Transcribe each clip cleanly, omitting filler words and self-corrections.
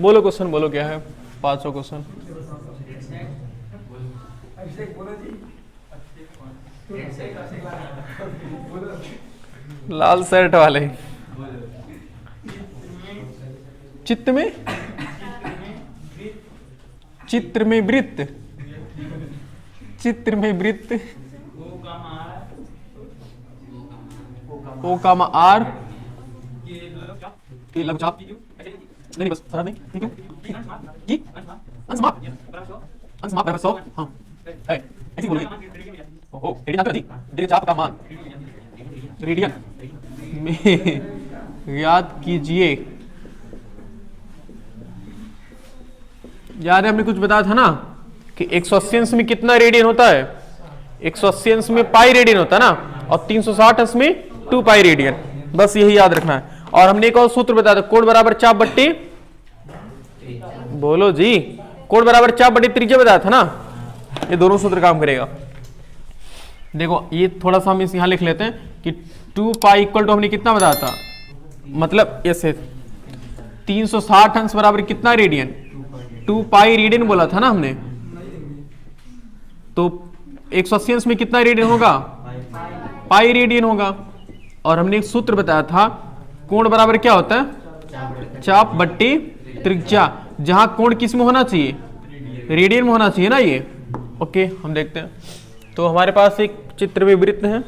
बोलो क्वेश्चन, बोलो क्या है पांचों क्वेश्चन। लाल शर्ट वाले चित्त में, चित्र में वृत्त, चित्र में वृत्त, ओ कामा आर, लघुचाप नहीं बस सारा नहीं क्यों की अंशमाप, अंशमाप बराबर 100। हाँ ऐसे बोलोगे। ओहो रेडियन कर दी, दीर्घचाप का मान रेडियन में याद कीजिए। याद है हमने कुछ बताया था ना कि 180 अंश में कितना रेडियन होता है, 180 अंश में पाई रेडियन होता है ना, और 360 अंश में 2 पाई रेडियन। बस यही याद रखना है। और हमने एक और सूत्र बताया था, कोण बराबर चाप बट्टी, बोलो जी, कोण बराबर चाप बट्टी त्रिज्या बताया था ना। ये दोनों सूत्र काम करेगा। देखो ये थोड़ा सा हम इस यहां लिख लेते हैं कि 2 पाई इक्वल टू हमने कितना बताया था, मतलब ऐसे 360 अंश बराबर कितना रेडियन, 2 पाई रेडियन बोला था ना हमने। तो 180 अंश में कितना रेडियन होगा, पाई रेडियन होगा। और हमने एक सूत्र बताया था, कोण बराबर क्या होता है, चाप बट्टी त्रिज्या, जहां कोण किस में होना चाहिए, रेडियन में होना चाहिए ना ये। ओके हम देखते हैं। तो हमारे पास एक चित्र में वृत्त है,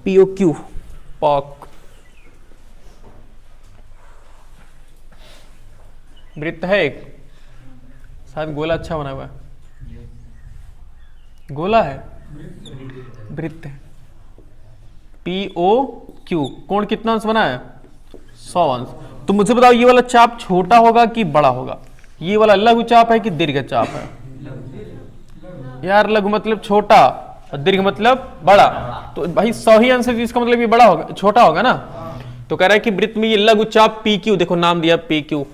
POQ पॉक वृत्त है एक, शायद गोला अच्छा बना हुआ है, गोला है, वृत्त है POQ। कोण कितना अंश बना है, 100 अंश। तो मुझे बताओ ये वाला चाप छोटा होगा कि बड़ा होगा, ये वाला लघु चाप है कि दीर्घ चाप है। यार लघु मतलब छोटा और दीर्घ मतलब बड़ा, तो भाई 100 ही अंश है, इसका मतलब ये बड़ा होगा, छोटा होगा ना। तो कह रहा है कि वृत्त में ये लघु चाप PQ, देखो नाम दिया PQ।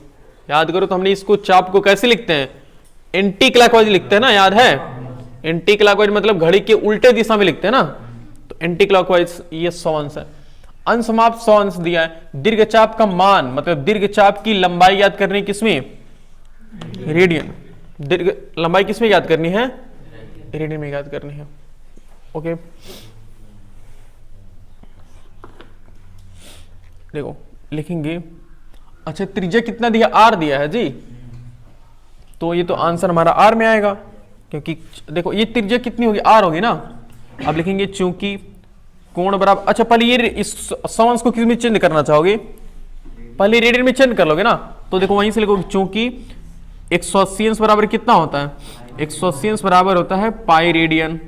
याद करो तो हमने इसको चाप को कैसे लिखते हैं, एंटी क्लॉकवाइज लिखते हैं ना, याद है। एंटी क्लॉकवाइज मतलब घड़ी के उल्टे दिशा में लिखते हैं ना, तो एंटी क्लॉकवाइज ये 100 अंश है। अंश माप 100 अंश दिया है। दीर्घ चाप का मान मतलब दीर्घ चाप की लंबाई याद करनी है किसमें, रेडियन। दीर्घ लंबाई किसमें याद करनी है, रेडियन में याद करनी है। ओके देखो लिखेंगे। अच्छा त्रिज्या कितना दिया, R दिया है जी, तो ये तो आंसर हमारा R में आएगा, क्योंकि देखो ये त्रिज्या कितनी होगी, R होगी ना। अब लिखेंगे चूंकि कोण बराबर, अच्छा पहले ये इस 100 अंश को किस में चेंज करना चाहोगे, पहले रेडियन में चेंज कर लोगे ना। तो देखो वहीं से लिखोगे चूंकि 180 अंश बराबर कितना होता है, 180 अंश बराबर होता है पाई रेडियन,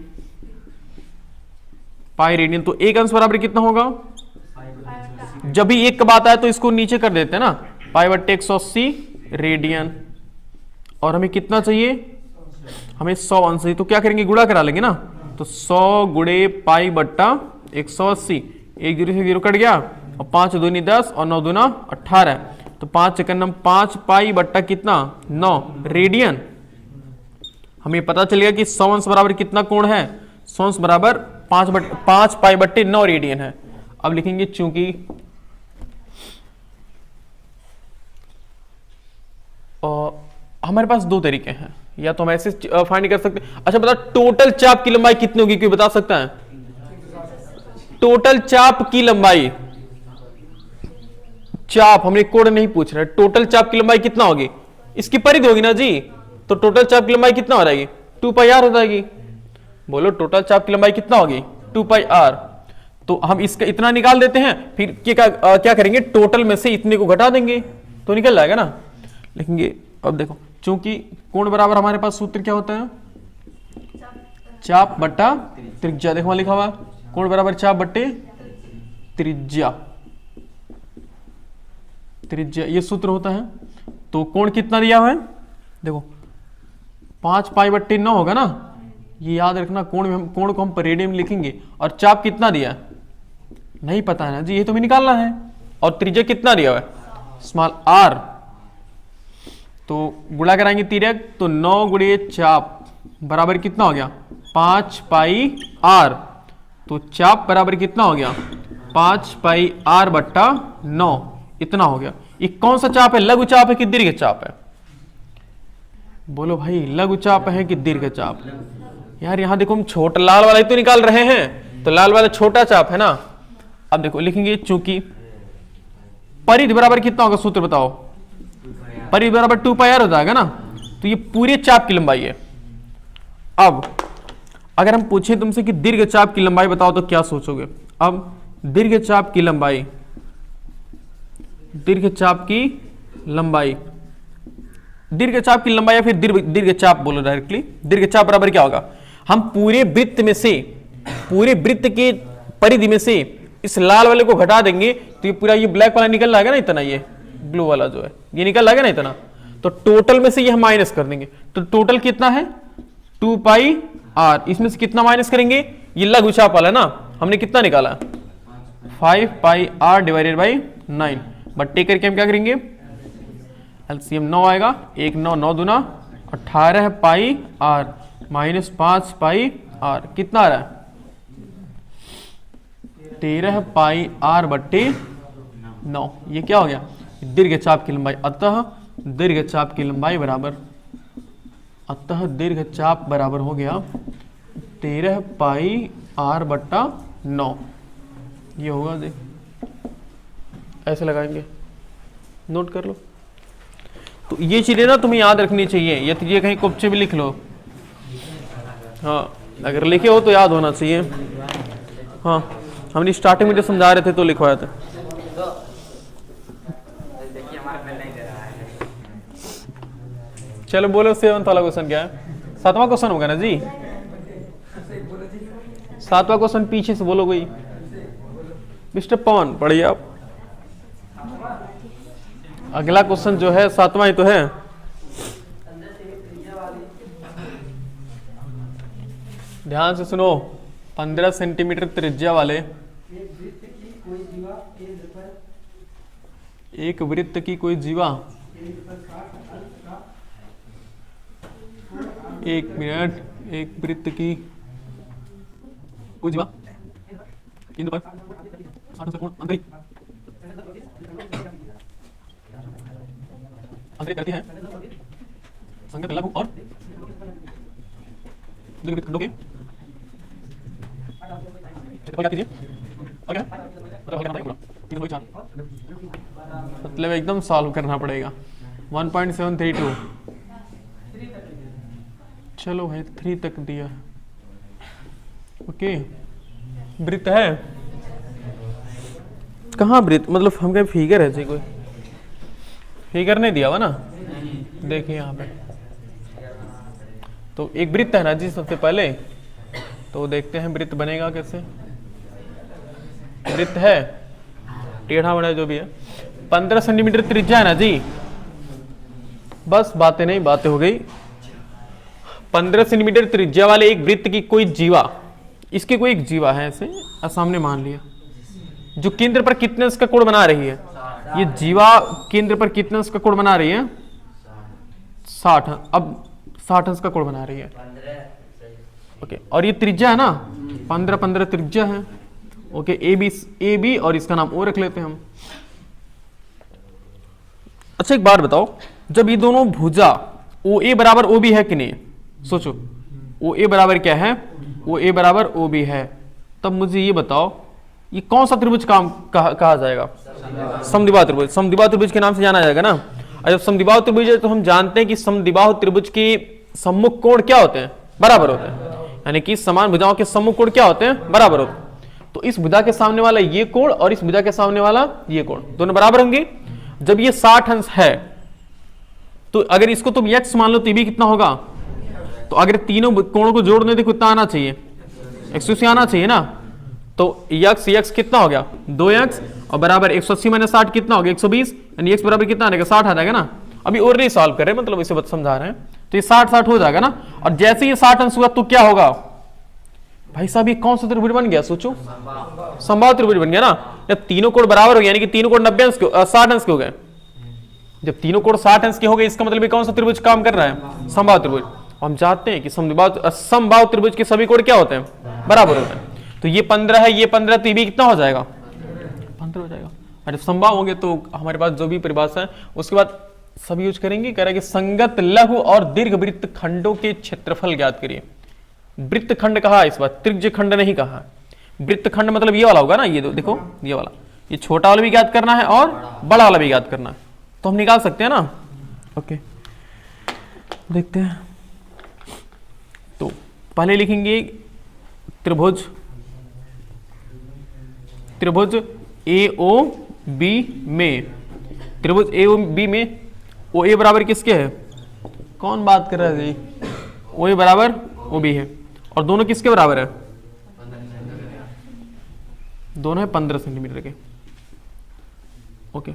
पाई रेडियन। तो एक अंश बराबर कितना होगा, जब भी एक का बात आए तो इसको नीचे कर देते हैं ना, पाई बट्टे 180 रेडियन। और हमें कितना चाहिए, हमें 100 अंश चाहिए। तो क्या करेंगे, गुणा करा लेंगे ना। तो 100 गुणे पाई बट्टा 180, 1 0 से 0 कट गया, और 5 दूनी 10 और 9 दूना 18, तो 5 एकम 5 पाई बट्टा कितना 9 रेडियन। हमें पता चलेगा कि 100 अंश बराबर कितना कोण है, 100 अंश बराबर 5 पाई बट्टे 9 रेडियन है। अब लिखेंगे चूंकि हमारे पास दो तरीके हैं, या तो हम ऐसे फाइंड कर सकते हैं। अच्छा बता टोटल चाप की लंबाई कितनी होगी, कोई बता सकता है, टोटल चाप की लंबाई, चाप हमने कोण नहीं पूछ रहे, टोटल चाप की लंबाई कितना होगी, इसकी परिधि होगी ना जी। तो टोटल चाप की लंबाई कितना हो जाएगी, 2 पाई r हो जाएगी। बोलो टोटल चाप की लंबाई कितना होगी, 2 पाई r। तो हम इसका इतना निकाल देते हैं, फिर क्या करेंगे, टोटल में से इतने को घटा देंगे तो निकल जाएगा ना। लिखेंगे अब देखो, चूंकि कोण बराबर हमारे पास सूत्र क्या होता है, चाप बट्टा त्रिज्या। देखो लिखा हुआ कोण बराबर चाप बट्टे त्रिज्या, त्रिज्या ये सूत्र होता है। तो कोण कितना दिया हुआ है, देखो 5 पाई बट्टे 9 होगा ना, ये याद रखना। कोण को हम रेडियन में लिखेंगे। और चाप कितना दिया नहीं पता है ना जी, ये तो हमें निकालना है। और त्रिज्या कितना दिया हुआ है, स्मॉल r। तो गुणा कराएंगे तिर्यक, तो 9 गुणे चाप बराबर कितना हो गया, 5 पाई r। तो चाप बराबर कितना हो गया, 5 पाई r बट्टा 9। इतना हो गया। ये कौन सा चाप है, लघु चाप है कि दीर्घ चाप है? बोलो भाई, लघु चाप है कि दीर्घ चाप? यार यहां देखो हम छोटा लाल वाला ही तो निकाल रहे हैं, तो लाल वाला छोटा चाप है ना। अब देखो लिखेंगे, चूंकि परिधि बराबर कितना होगा, सूत्र बताओ। परिधि बराबर 2πr हो जाएगा ना, तो ये पूरे चाप की लंबाई है। अब अगर हम पूछे तुमसे कि दीर्घ चाप की लंबाई बताओ तो क्या सोचोगे? अब दीर्घ चाप की लंबाई, दीर्घ चाप की लंबाई, दीर्घ चाप की लंबाई या फिर दीर्घ चाप बोलो डायरेक्टली। दीर्घ चाप बराबर क्या होगा? हम पूरे वृत्त में से, पूरे वृत्त के परिधि में से इस लाल वाले को घटा देंगे तो ये पूरा ये ब्लैक वाला निकल जाएगा ना, इतना ये ब्लू वाला जो है ये निकल जाएगा ना इतना, तो टोटल में से ये हम माइनस कर देंगे। तो टोटल कितना है 2πr, इसमें से कितना माइनस करेंगे? ये लघु चाप वाला ना, हमने कितना निकाला 5πr divided by 9, but take करके हम क्या करेंगे, एलसीएम 9 आएगा, 1 9 9 दूना 18πr माइनस 5πr कितना आ रहा है 13πr बट्टे 9। ये क्या हो गया? दीर्घ चाप की लंबाई। अतः दीर्घ चाप की लंबाई बराबर, अतः दीर्घ चाप बराबर हो गया 13πr बट्टा 9। ये होगा, देख ऐसे लगाएंगे, नोट कर लो। तो ये चीजें ना तुम्हें याद रखनी चाहिए, ये कहीं कुप्चे भी लिख लो। हाँ अगर लिखे हो तो याद होना चाहिए। हाँ हमने स्टार्टिंग में जो समझा रहे थे तो लिखवाया था। चलो बोलो 7वां वाला क्वेश्चन क्या है? 7वां क्वेश्चन होगा ना जी, 7वां क्वेश्चन पीछे से बोलो कोई। मिस्टर पवन पढ़िए आप। अगला क्वेश्चन जो है 7वां ही तो है। ध्यान से सुनो, 15 सेंटीमीटर त्रिज्या वाले एक वृत्त की कोई जीवा, एक मिनट, एक वृत्त की कोई जीवा केंद्र पर 60 कोण अंतरित करती है संगत लघु और दीर्घ खंडों के क्या कीजिए और क्या मतलब एकदम सॉल्व करना पड़ेगा। 1.732 चलो भाई 3 तक दिया है। ओके वृत्त है कहाँ वृत्त, मतलब हम कहीं फिगर है, कोई फिगर नहीं दिया हुआ ना, देखिए यहाँ पे तो एक वृत्त है ना जी। सबसे पहले तो देखते हैं वृत्त बनेगा कैसे। वृत्त है टेढ़ा बड़ा जो भी है, 15 सेंटीमीटर त्रिज्या है ना जी। बस बातें नहीं, बातें हो गई। 15 सेंटीमीटर त्रिज्या वाले एक वृत्त की कोई जीवा, इसके कोई एक जीवा है ऐसे सामने मान लिया, जो केंद्र पर कितने अंश का कोण बना रही है। ये जीवा केंद्र पर कितने अंश का कोण बना रही है 60। अब 60 अंश का कोण बना रही है। ओके और ये त्रिज्या है ना 15 त्रिज्या है। ओके ए बी और इसका नाम ओ रख लेते हैं हम। अच्छा एक बात बताओ, जब ये दोनों भुजा ओ ए बराबर ओ बी है कि नहीं, सोचो ओ ए बराबर क्या है, ओ ए बराबर ओ बी है, तब मुझे ये बताओ ये कौन सा त्रिभुज कहा जाएगा? समद्विबाहु त्रिभुज। समद्विबाहु त्रिभुज के नाम से जाना जाएगा ना। और जब समद्विबाहु त्रिभुज है तो हम जानते हैं कि समद्विबाहु त्रिभुज के सम्मुख कोण क्या होते हैं? बराबर होते हैं। यानी कि समान भुजाओं के सम्मुख कोण क्या होते हैं? बराबर होते हैं। तो इस भुजा के सामने वाला ये कोण और इस भुजा के सामने वाला ये कोण दोनों बराबर होंगे। जब ये 60 अंश है तो अगर इसको तुम x मान लो तो ये भी कितना होगा? तो अगर तीनों कोणों को जोड़ने तो कितना आना चाहिए? 180 आना चाहिए ना। तो x कितना हो गया 2x और बराबर 180 माइनस 60 कितना हो गया 120, यानी x बराबर कितना आएगा 60 आ जाएगा ना। अभी और नहीं सॉल्व कर रहे, मतलब इसे समझा रहे हैं। तो ये 60 हो जाएगा ना। और जैसे ये 60 अंश हुआ तो क्या होगा भाई साहब? ये कौन सा त्रिभुज बन गया? सोचो समबाहु त्रिभुज बन गया ना। जब तीनों कोण बराबर हो गया यानी कि तीनों कोण 90 अंश 60 अंश के हो गए। जब तीनों कोण 60 अंश के हो गए इसका मतलब कौन सा त्रिभुज काम कर रहा है? समबाहु त्रिभुज। हम जानते हैं कि समबाहु त्रिभुज के सभी कोण क्या होते हैं? बराबर होते हैं। तो ये 15 है, ये 15, तो ये भी कितना हो जाएगा 15 हो जाएगा। और जब समबाहु होंगे तो हमारे पास जो भी परिभाषा है उसके बाद सब यूज करेंगे। कह रहा है कि संगत लघु और दीर्घ वृत्त खंडों के क्षेत्रफल ज्ञात करिए। वृत्त खंड कहा इस बार, त्रिज्य खंड नहीं कहा। वृत्त खंड मतलब ये वाला होगा ना, ये देखो ये वाला, ये छोटा वाला भी ज्ञात करना है और बड़ा वाला भी ज्ञात करना है, तो हम निकाल सकते हैं ना। ओके देखते हैं। तो पहले लिखेंगे त्रिभुज, त्रिभुज ए ओ बी में, त्रिभुज ए ओ बी में ओ ए बराबर किसके है, कौन बात कर रहा है जी, ओ ए बराबर ओ बी है, और दोनों किसके बराबर है, दोनों है 15 सेंटीमीटर के। ओके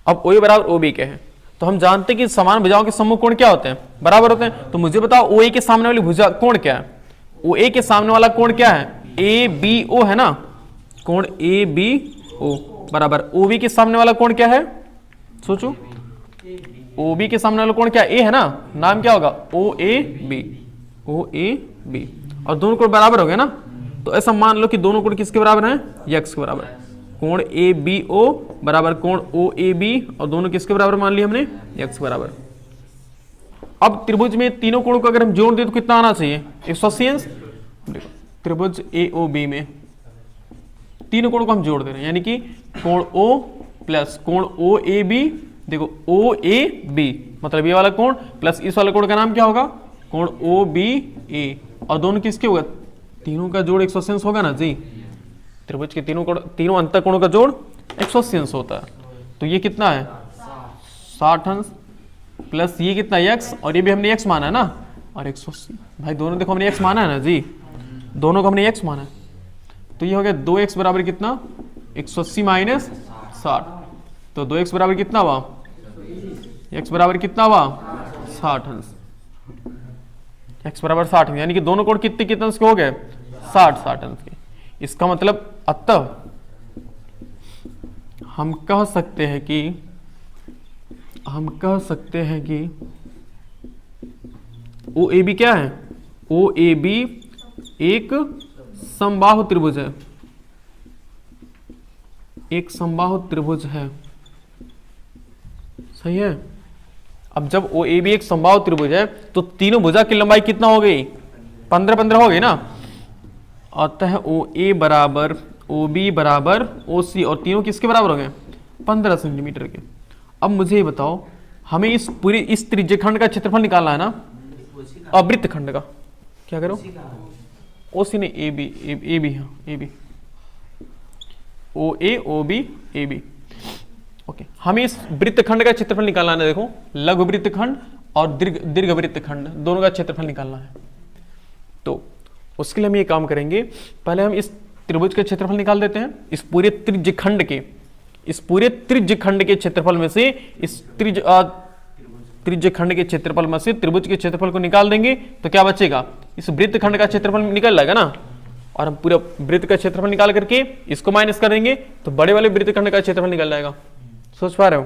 अब ओ ए बराबर ओ बी के है, तो हम जानते हैं कि समान भुजाओं के समूह कोण क्या होते हैं, बराबर होते हैं। तो मुझे बताओ ओ ए के सामने वाली भुजा कोण क्या है, ओ ए के सामने वाला कोण क्या है, ए बी ओ है ना, कोण ए बी ओ बराबर ओ बी के सामने वाला कोण क्या है, सोचो, ओ बी के सामने वाला कोण क्या, ए है ना, नाम क्या होगा, ओ A B, O A B, और दोनों कोण बराबर हो गए ना। तो ऐसा मान लो कि दोनों कोण किसके बराबर हैं, यक्स के बराबर, कोण ए बी ओ बराबर कोण ओ ए बी, और दोनों किसके बराबर मान लिया हमने, यक्स के बराबर। अब त्रिभुज में तीनों कोणों को अगर हम जोड़ दें तो कितना आना चाहिए, 180 अंश। देखो त्रिभुज ए ओ बी में तीनों कोणों को हम जोड़ दे रहे हैं, यानी कि कोण ओ प्लस कोण ओ ए बी, देखो ओ ए बी मतलब ये वाला कोण प्लस इस वाले कोण का नाम क्या होगा, कोण ओ बी ए, और दोनों किसके होगा, तीनों का जोड़ 180 अंश होगा ना जी। त्रिभुज के तीनों कोण, तीनों अंतर कोणों का जोड़ 180 अंश होता है। तो ये कितना है 60 अंश, प्लस ये कितना x, और ये भी हमने x माना है ना, और 180, भाई दोनों देखो हमने x माना है ना जी, दोनों को हमने x माना है। तो ये हो गया 2x बराबर कितना, 180 माइनस 60, तो 2x बराबर कितना हुआ, x बराबर कितना हुआ 60 अंश, x बराबर 60 अंश, यानी कि दोनों कोण कितने कितने अंश के हो गए, 60 अंश के। इसका मतलब अतः हम कह सकते हैं कि ओ ए बी क्या है, ओ ए बी एक समबाहु त्रिभुज है, एक समबाहु त्रिभुज है, सही है। अब जब ओ ए बी एक समबाहु त्रिभुज है तो तीनों भुजा की लंबाई कितना हो गई, 15 हो गई ना। अतः ओ ए बराबर ओ बी बराबर ओ सी, और तीनों किसके बराबर हो गए, 15 सेंटीमीटर के। अब मुझे ये बताओ, हमें इस पूरी इस त्रिज्यखंड का क्षेत्रफल निकालना है ना, अवृत्त खंड का, क्या करो, ओ सी ने ए बी, ए बी, हाँ A B, O A O B A B. Okay हमें इस वृत्त खंड का क्षेत्रफल निकालना है, देखो लघु वृत्त खंड और दीर्घ वृत्त खंड दोनों का क्षेत्रफल निकालना है। तो उसके लिए हम ये काम करेंगे, पहले हम इस त्रिभुज का क्षेत्रफल निकाल देते हैं, इस पूरे त्रिज्यखंड के, इस पूरे त्रिज्यखंड के क्षेत्रफल में से इस त्रिज्यखंड के क्षेत्रफल में से त्रिभुज के क्षेत्रफल को निकाल देंगे तो क्या बचेगा, इस वृत्त खंड का क्षेत्रफल निकल जाएगा ना, और हम पूरा वृत्त का क्षेत्रफल निकाल करके इसको माइनस कर देंगे तो बड़े वाले वृत्त खंड का क्षेत्रफल निकल जाएगा। सोच पा रहे हो,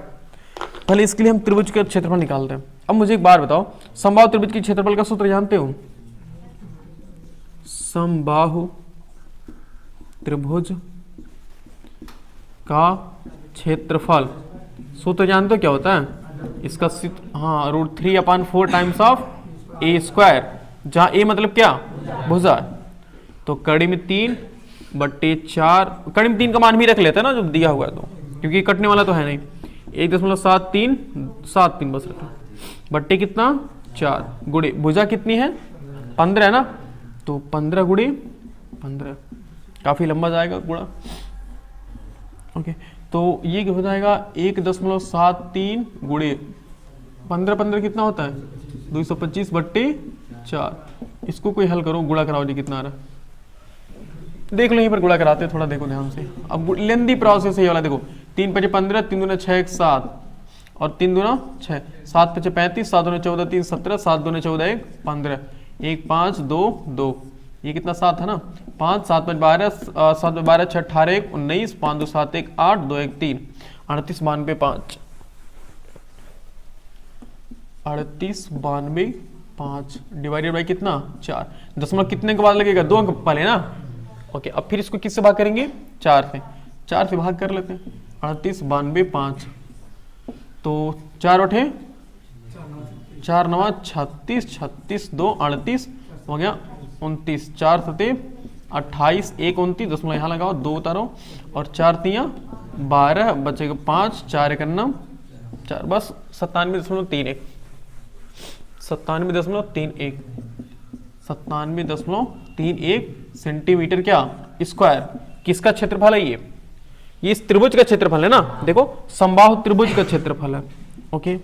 पहले इसके लिए हम त्रिभुज का क्षेत्रफल निकालते हैं। अब मुझे एक बात बताओ, समबाहु त्रिभुज के क्षेत्रफल का सूत्र जानते हो, समबाहु त्रिभुज का क्षेत्रफल सूत्र जानते हो क्या होता है, इसका हाँ √3/4 टाइम्स ऑफ ए स्क्वायर, जहां ए मतलब क्या, भुजा, तो कड़ी में 3/4, कड़ी में 3 का मान भी रख लेते हैं ना जो दिया हुआ है, तो क्योंकि कटने वाला तो है नहीं, 1.73 बस रखो, बट्टे कितना 4, गुणे भुजा कितनी है 15 है ना, तो 15 गुणे 15, काफी लंबा जाएगा गुणा। ओके तो ये हो जाएगा 1.73 गुणे 15 कितना होता है 225/4, इसको कोई हल करो, गुणा कराओ जी कितना आ रहा है, देख लो यहीं पर गुणा कराते हैं, थोड़ा देखो ध्यान से। अब लेंदी प्रोसेस है ये वाला, देखो 3 × 5 = 15, 3 × 6 = 7, और 3 × 6 7 × 5 = 35, 7 × 14 3 17, 7 × 2 = 14 15, 1 5 2 2, ये कितना 7 है ना, 5 7 5 12, 7 12 6 18 1 19, 5 2 7 1 8 2 1 3, 38 92 5, 38 92 5 डिवाइडेड बाई कितना 4, दशमलव कितने के बाद लगेगा 2 अंक पहले ना। ओके अब फिर इसको किससे भाग करेंगे 4 से, 4 से भाग कर लेते हैं, 38 92 5, तो 4 उठे 4 9 36, 36 2 38 हो गया 29, 4 सते 28, 1 29, 10 यहाँ लगाओ, 2 उतारो और 4 3 12, बचेगा 5, 4 1 9 4, बस 97.31, 97.31, 97.31 सेंटीमीटर क्या स्क्वायर। किसका क्षेत्रफल है ये इस त्रिभुज का क्षेत्रफल है ना, देखो समबाहु त्रिभुज का क्षेत्रफल है। ओके,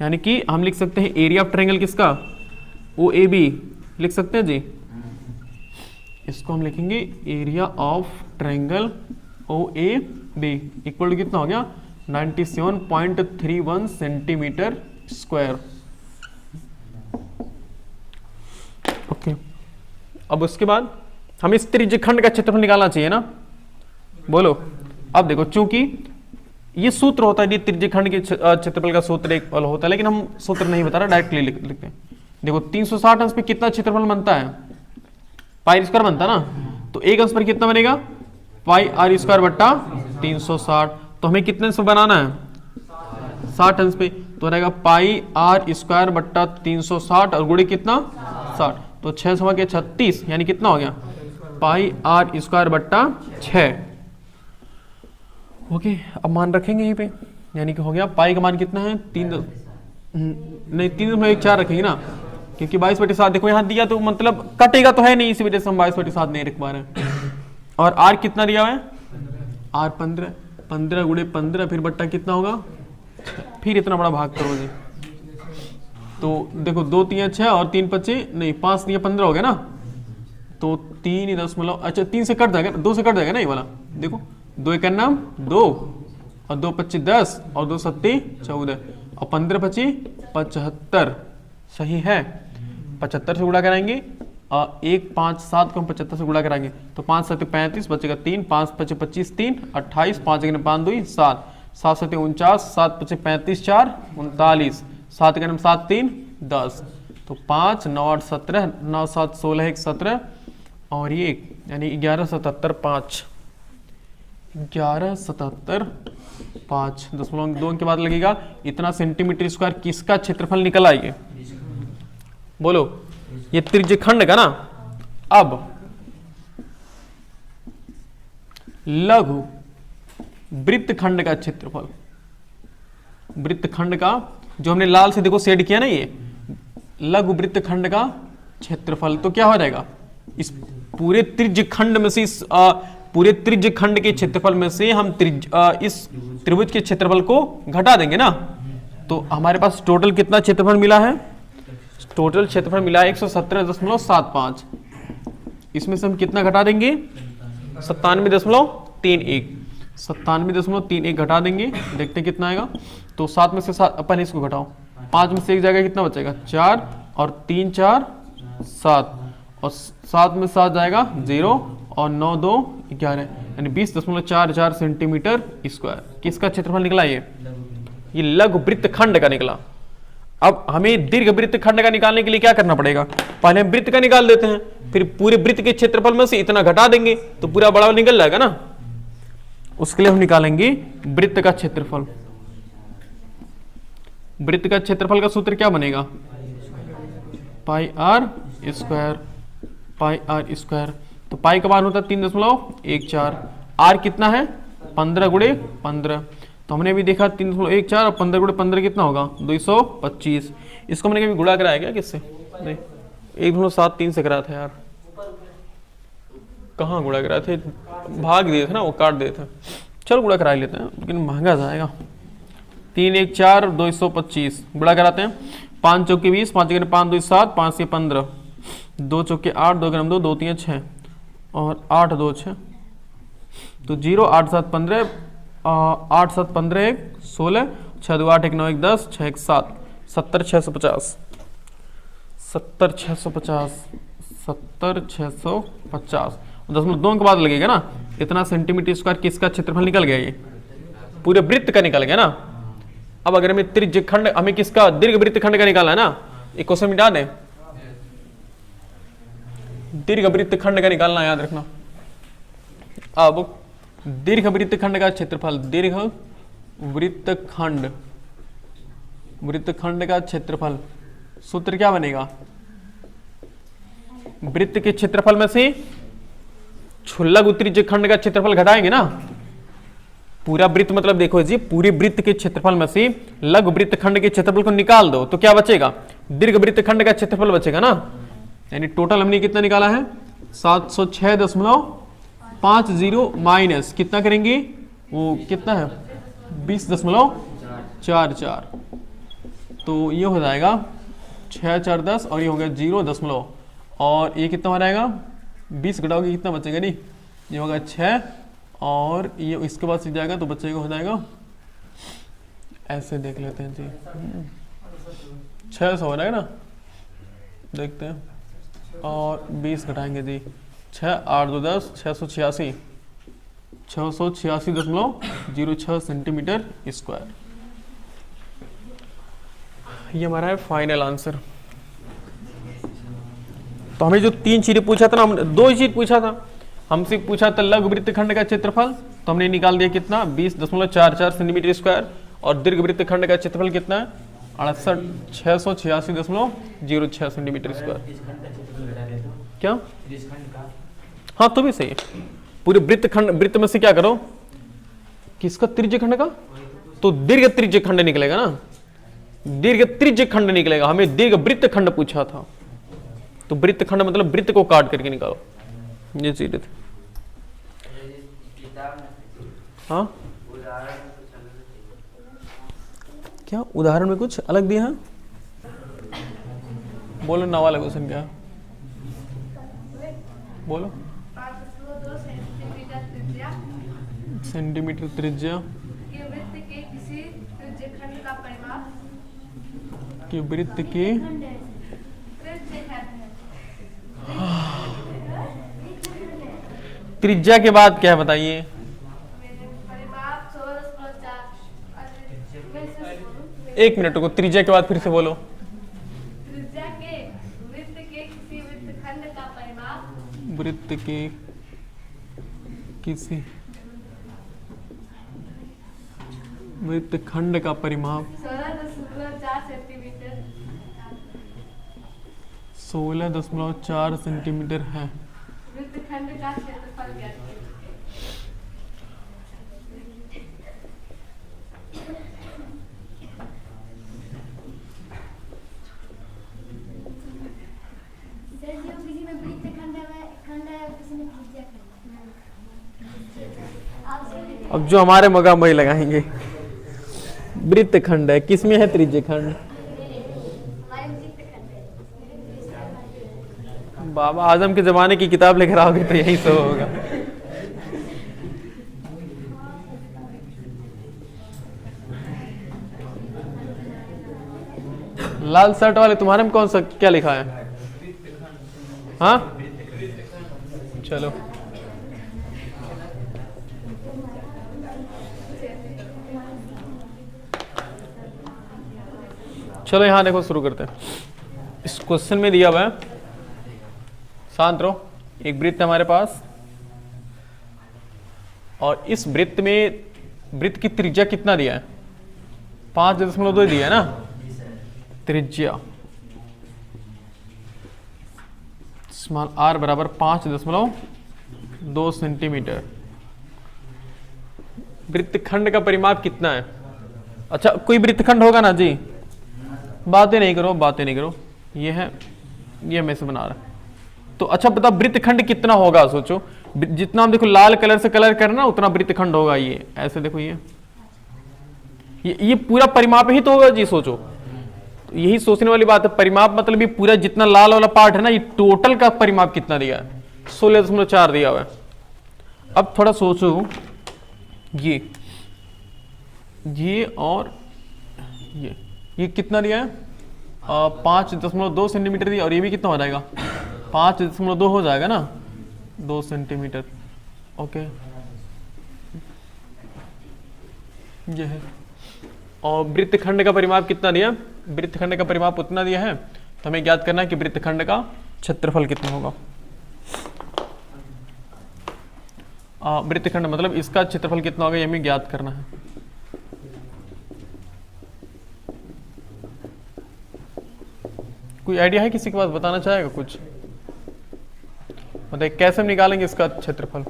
यानी कि हम लिख सकते हैं एरिया ऑफ ट्रायंगल किसका, ओ ए बी लिख सकते हैं जी, इसको हम लिखेंगे area of triangle O A B equal to कितना हो गया 97.31 सेंटीमीटर स्क्वायर। ओके, अब उसके बाद हमें इस त्रिज्यखंड का क्षेत्रफल निकालना चाहिए ना, बोलो। अब देखो, चूंकि ये सूत्र होता है, ये त्रिज्यखंड के क्षेत्रफल का सूत्र एक होता है, लेकिन हम सूत्र नहीं बता रहा, डायरेक्टली लिखते हैं। देखो 360 अंश पे कितना क्षेत्रफल बनता है, पाई स्क्वायर बनता है ना, तो एक अंश पर कितना बनेगा पाई आर स्क्वायर बट्टा 360, तो हमें कितने अंश बनाना है 60 अंश पे, तो रहेगा पाई आर स्क्वायर बट्टा 360 और गुणे कितना 60, तो 6 सवा के 36, यानी कितना हो गया पाई आर स्क्वायर बट्टा 6। ओके, अब मान रखेंगे यहीं पे, यानी कि हो गया पाई का मान कितना है 3.4 रखेंगे ना, क्योंकि 22/7 देखो यहाँ दिया, तो मतलब कटेगा तो है नहीं, इसी वजह से हम 22/7 नहीं रख पा रहे हैं। और आर कितना दिया हुआ है आर 15, 15 गुणे 15 फिर बट्टा कितना होगा, फिर इतना बड़ा भाग करो जी, तो देखो 2 3 6 और 3 5 नहीं 5 3 15 हो गया ना, तो 3.0, अच्छा 3 से कट जाएगा, 2 से कट जाएगा ना ये वाला, देखो 2 1 9 2 और 2 25 10 और 2 7 14 और 15 25 75, सही है। 75 से गुणा कराएंगे, 1 5 7 को हम 75 से गुणा कराएंगे, तो 5 7 35 बचेगा 3, 5 5 25 3 28, 5 1 5 2 7, 7 7 49, 7 5 35 4 39, 7 1 7 3 10, तो 5 9 8 17, 9 7 16 1 17 और ये 1, यानी 1177 5, 1177 5 .2 के बाद लगेगा इतना सेंटीमीटर स्क्वायर किसका क्षेत्रफल निकल आइए, बोलो ये त्रिज्यखंड का ना। अब लघु वृत्तखंड का क्षेत्रफल, वृत्तखंड का जो हमने लाल से देखो शेड किया ना, ये लघु वृत्तखंड का क्षेत्रफल, तो क्या हो जाएगा इस पूरे त्रिज्यखंड में से, इस पूरे त्रिज्यखंड के क्षेत्रफल में से हम इस त्रिभुज के क्षेत्रफल को घटा देंगे ना, तो हमारे पास टोटल कितना क्षेत्रफल मिला है, टोटल क्षेत्रफल मिला 117.75, इसमें से हम कितना घटा देंगे 97.31, 97.31 घटा देंगे, देखते हैं कितना आएगा, तो 7 में से 7 अपन इसको घटाओ, 5 में से 1 जाएगा, कितना बचेगा 4 और 3 4 7 और 7 में 7 जाएगा 0 और 9 2 11, यानी 20.44 सेंटीमीटर स्क्वायर किसका क्षेत्रफल निकला, ये लघु वृत्तखंड का निकला। अब हमें दीर्घ वृत्तखंड का निकालने के लिए क्या करना पड़ेगा, पहले हम वृत्त का निकाल देते हैं, फिर पूरे वृत्त के क्षेत्रफल में से इतना घटा देंगे तो पूरा बड़ा निकल जाएगा ना, उसके लिए हम निकालेंगे वृत्त का क्षेत्रफल। वृत्त का क्षेत्रफल का सूत्र क्या बनेगा, pi R square, pi R square, तो पाई का मान होता है 3.14, आर कितना है 15 गुणे 15, तो हमने भी देखा 3.14 और 15 गुणे 15 कितना होगा 225, इसको मैंने कभी गुणा कराया क्या किससे, नहीं 1.73 से कराया था यार, कहाँ गुणा कराए थे, भाग दिए थे ना, वो काट दिए थे, चलो गुणा करा लेते हैं, लेकिन महंगा जाएगा। 3 1 4 225 गुणा कराते हैं, 5 चौके 20, 5 5 2 7, 5 से 15, 2 चौके 8, 2 2 2 3 6 और 8 2 6, तो 0 8 7 15, 8 7 15 1 16, 6 2 8 1 9 1 10, 6 1 7, 70 650, 70 650, 70 650, 0.2 के बाद लगेगा ना, इतना सेंटीमीटर स्क्वायर किसका क्षेत्रफल निकल गया, ये पूरे वृत्त का निकल गया ना। अब अगर हमें त्रिज्यखंड, हमें किसका दीर्घ वृत्तखंड का निकालना है ना, एक क्वेश्चन मिटा दें, दीर्घ वृत्तखंड का निकालना याद रखना। अब दीर्घ वृत्तखंड का क्षेत्रफल, दीर्घ वृत्तखंड का क्षेत्रफल, सूत्र क्या बनेगा? वृत्त के क्षेत्रफल में से लघु त्रिज्य खंड का क्षेत्रफल घटाएंगे ना। पूरा वृत्त मतलब देखो जी, पूरे वृत्त के क्षेत्रफल में से लघु वृत्त खंड के क्षेत्रफल को निकाल दो तो क्या बचेगा? दीर्घ वृत्त खंड का क्षेत्रफल बचेगा ना। यानी टोटल हमने कितना निकाला है? 706.50 माइनस कितना करेंगे? वो कितना है? 20.44। तो ये हो जाएगा 6 4 10 और ये हो गया 0 और ये कितना हो जाएगा? 20 घटाओगे कितना बचेगा? नहीं, ये होगा 6 और ये इसके बाद सीख जाएगा तो बचेगा, हो जाएगा ऐसे देख लेते हैं जी, 600 हो जाएगा ना, देखते हैं। और 20 घटाएंगे जी, 6 8 2 10 686.06 सेंटीमीटर स्क्वायर। ये हमारा है फाइनल आंसर। तो हमें जो 3 चीजें पूछा था ना, हमने 2 ही चीज पूछा था। हमसे पूछा था लघु वृत्तखंड का क्षेत्रफल, तो हमने निकाल दिया कितना? 20.44 सेंटीमीटर स्क्वायर। और दीर्घ वृत्तखंड का क्षेत्रफल कितना है? 686.06 सेंटीमीटर स्क्वायर। क्या? हाँ तो भी सही है। पूरे वृत्त में से क्या करो? किसका? त्रिज्य खंड का। तो दीर्घ त्रिज्य खंड निकलेगा ना, दीर्घ त्रिज्य खंड निकलेगा। हमें दीर्घ वृत्त खंड पूछा था, तो वृत्त खंड मतलब वृत्त को काट करके निकालो, ये चीज थी। हाँ क्या उदाहरण में कुछ अलग दिया है? बोलो ना, वाला क्वेश्चन क्या? बोलो। सेंटीमीटर त्रिज्या के वृत्त के किसी त्रिज्यखंड का परिमाप, कि वृत्त के त्रिज्या के बाद क्या है बताइए? परिमाप 16.4। 1 मिनट को, त्रिज्या के बाद फिर से बोलो। त्रिज्या के वृत्त के किसी वृत्तखंड का परिमाप, वृत्त के किसी वृत्तखंड का परिमाप 16.4 सेंटीमीटर 16.4 सेंटीमीटर है। वृत्तखंड का क्षेत्रफल ज्ञात कीजिए। सर जो किसी में वृत्तखंड है, खंड है, किसी में त्रिज्या खंड है। अब जो हमारे मगा वही लगाएंगे। वृत्तखंड है, किसमें है त्रिज्यखंड? बाबा आजम के जमाने की किताब लेकर आओगे तो यही सब होगा। लाल शर्ट वाले तुम्हारे में कौन सा क्या लिखा है? हाँ चलो चलो यहां देखो, शुरू करते हैं। इस क्वेश्चन में दिया हुआ है, शांत रहो। एक वृत्त हमारे पास, और इस वृत्त में वृत्त की त्रिज्या कितना दिया है? 5.2 दिया है ना त्रिज्या। स्मॉल r बराबर 5.2 सेंटीमीटर। वृत्तखंड का परिमाप कितना है? अच्छा कोई वृत्तखंड होगा ना जी, बातें नहीं करो, बातें नहीं करो। ये है, ये मैं से बना रहा। तो अच्छा बता वृत्तखंड कितना होगा? सोचो, जितना हम देखो लाल कलर से कलर करना उतना वृत्तखंड होगा। ये ऐसे देखो, ये पूरा परिमाप ही तो होगा जी। सोचो, तो यही सोचने वाली बात है। परिमाप मतलब ये पूरा जितना लाल वाला पार्ट है ना, ये टोटल का परिमाप कितना दिया है? 16.4 दिया हुआ है। अब थोड़ा सोचो, ये और ये कितना दिया है? 5.2 सेंटीमीटर दिया, और ये भी कितना हो जाएगा? 5.2 हो जाएगा ना, 2 सेंटीमीटर। ओके, ये है। और वृत्तखंड का परिमाप कितना दिया? वृत्तखंड का परिमाप उतना दिया है, तो हमें ज्ञात करना है कि वृत्तखंड का क्षेत्रफल कितना होगा। वृत्तखंड मतलब इसका क्षेत्रफल कितना होगा ये हमें ज्ञात करना है। कोई आइडिया है किसी के पास, बताना चाहेगा कुछ? बताइए कैसे हम निकालेंगे इसका क्षेत्रफल।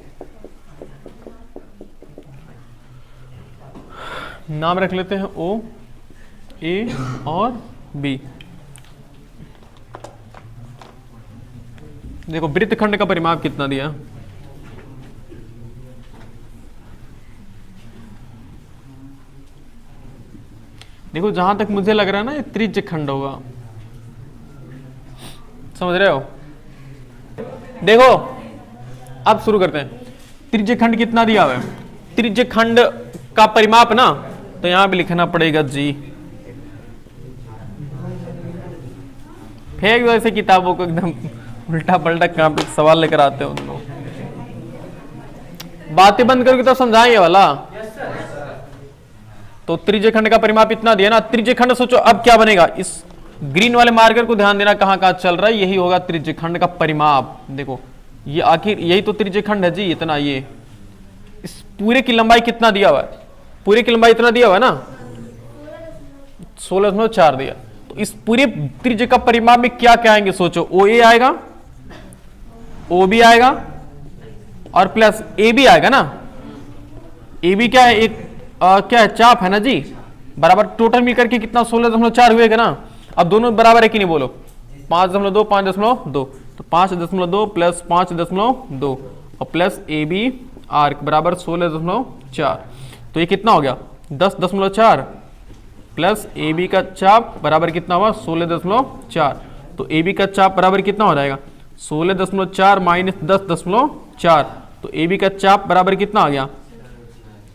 नाम रख लेते हैं ओ, ए और बी। देखो वृत्तखंड का परिमाप कितना दिया, देखो जहां तक मुझे लग रहा है ना ये त्रिज्य खंड होगा, समझ रहे हो? देखो अब शुरू करते हैं। त्रिज्य खंड कितना दिया हुआ है, त्रिज्य खंड का परिमाप ना, तो यहां भी लिखना पड़ेगा जी। फेंक दो ऐसे किताबों को, एकदम उल्टा पलटा कहां पे सवाल लेकर आते हो तुम लोग। बातें बंद करके तो समझाएंगे वाला। तो त्रिज्य खंड का परिमाप इतना दिया ना, त्रिज्य खंड सोचो अब क्या बनेगा, इस ग्रीन वाले मार्कर को ध्यान देना कहां कहां चल रहा है, यही होगा त्रिज्य खंड का परिमाप। देखो ये आखिर यही तो त्रिज्य खंड है जी, इतना ये इस पूरे की लंबाई कितना दिया हुआ है, पूरे की लंबाई इतना दिया हुआ है ना 16.4 दिया। तो इस पूरे त्रिज्य का परिमाप में क्या क्या आएंगे सोचो, ओ ए आएगा, ओ बी आएगा और प्लस ए बी आएगा ना। ए बी क्या है, एक क्या है, चाप है ना जी, बराबर टोटल मिलकर के कितना 16.4 हुएगा ना। अब दोनों बराबर है कि नहीं बोलो, 5.2 5.2, तो 5.2 प्लस 5.2 और प्लस ए बी आर्क बराबर 16.4, तो ये कितना हो गया 10.4 प्लस ए बी का चाप बराबर कितना हुआ 16.4, तो ए बी का चाप बराबर कितना हो जाएगा 16.4 माइनस 10.4, तो ए बी का चाप बराबर कितना आ गया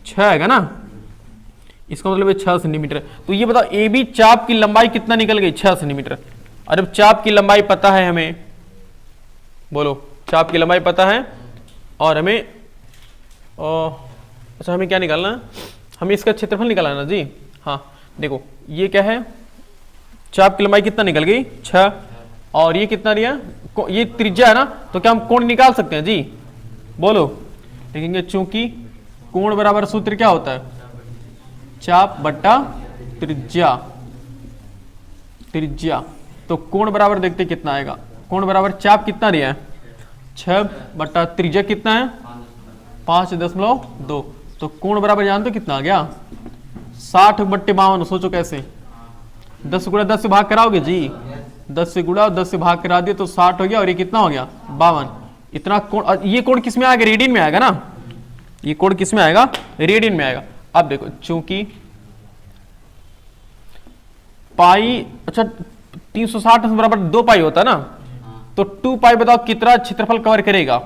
6 आएगा ना, इसका मतलब 6 सेंटीमीटर। तो ये बताओ ए बी चाप की लंबाई कितना निकल गई 6 सेंटीमीटर। अरे चाप की लंबाई पता है हमें, बोलो चाप की लंबाई पता है और हमें अच्छा हमें क्या निकालना है, हमें इसका क्षेत्रफल निकालना है ना जी। हाँ देखो ये क्या है, चाप की लंबाई कितना निकल गई 6 और ये कितना दिया, ये त्रिज्या है ना, तो क्या हम कोण निकाल सकते हैं जी, बोलो लिखेंगे चूंकि कोण बराबर सूत्र क्या होता है चाप बट्टा त्रिज्या, त्रिज्या तो कोण बराबर देखते कितना आएगा, कोण बराबर चाप कितना दिया है 6 बट्टा त्रिज्या कितना है 5.2, तो कोण बराबर जानते हो कितना आ गया 60/52। सोचो कैसे, 10 गुणा 10 से भाग कराओगे जी, 10 से गुणा 10 से भाग करा दिए तो 60 हो गया और ये कितना हो गया 52। इतना कोण, ये कोण किस में आएगा रेडियन में आएगा ना, ये कोण किस में आएगा रेडियन में आएगा। अब देखो चूंकि पाई, अच्छा 360 बराबर 2 पाई होता है ना, तो 2 पाई बताओ कितना क्षेत्रफल कवर करेगा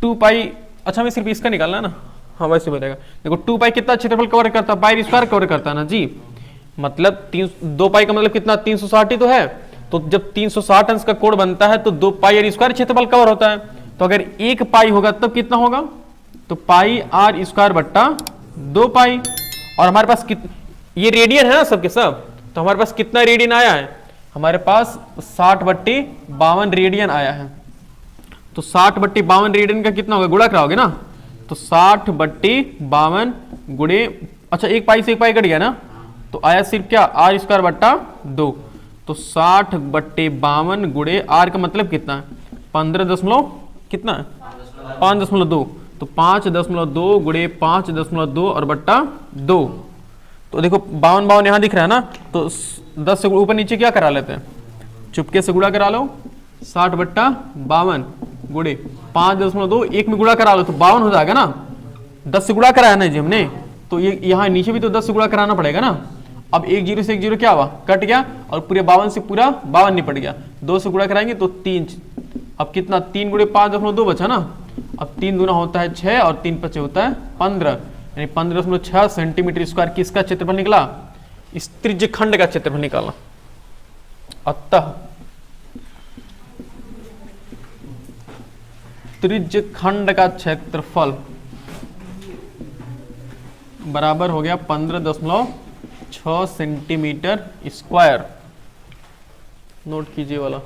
2 पाई, अच्छा हमें सिर्फ इसका निकालना है ना, हाँ वैसे बताएगा। देखो 2 पाई कितना क्षेत्रफल कवर करता है, पाई स्क्वायर कवर करता है ना जी, मतलब 2 पाई का मतलब कितना 360 ही तो है, तो जब 360 अंश का कोण बनता है तो 2 पाई आर स्क्वायर क्षेत्रफल कवर होता है, तो अगर 1 पाई होगा तब कितना होगा, तो पाई आर स्क्वायर बट्टा 2 पाई, और हमारे पास ये रेडियन है ना सबके सब, तो हमारे पास कितना रेडियन आया है, हमारे पास 60/52 रेडियन आया है। तो 60/52 रेडियन का कितना होगा, गुणा कराओगे ना, तो 60/52 गुणे, अच्छा 1 पाई से 1 पाई कट गया ना, तो आया सिर्फ क्या आर स्क्वायर बट्टा 2, तो 60/52 गुणे आर का मतलब कितना है 15 कितना है 5.2, तो 5.2 गुणे 5.2 और बट्टा 2, तो देखो 52 यहां दिख रहा है ना, तो 10 से ऊपर नीचे क्या करा लेते हैं, चुपके से गुणा करा लो, 60/52 गुणे 5.2 1 में गुणा करा लो तो 52 हो जाएगा ना, 10 से गुणा कराया ना जी हमने, तो ये यहाँ नीचे भी तो 10 से गुणा कराना पड़ेगा ना। अब 1 0 से 1 0 क्या हुआ, कट गया, और पूरे 52 से पूरा 52 निपट गया, 2 से गुणा कराएंगे तो 3, अब कितना 3 गुणे 5.2 बचा ना, अब 3 दूना होता है 6 और 3 5 होता है 15, यानी 15.6 सेंटीमीटर स्क्वायर किसका क्षेत्रफल निकला, इस त्रिज्य खंड का क्षेत्रफल निकालना। अतः त्रिज्य खंड का क्षेत्रफल बराबर हो गया 15.6 सेंटीमीटर स्क्वायर, नोट कीजिए वाला।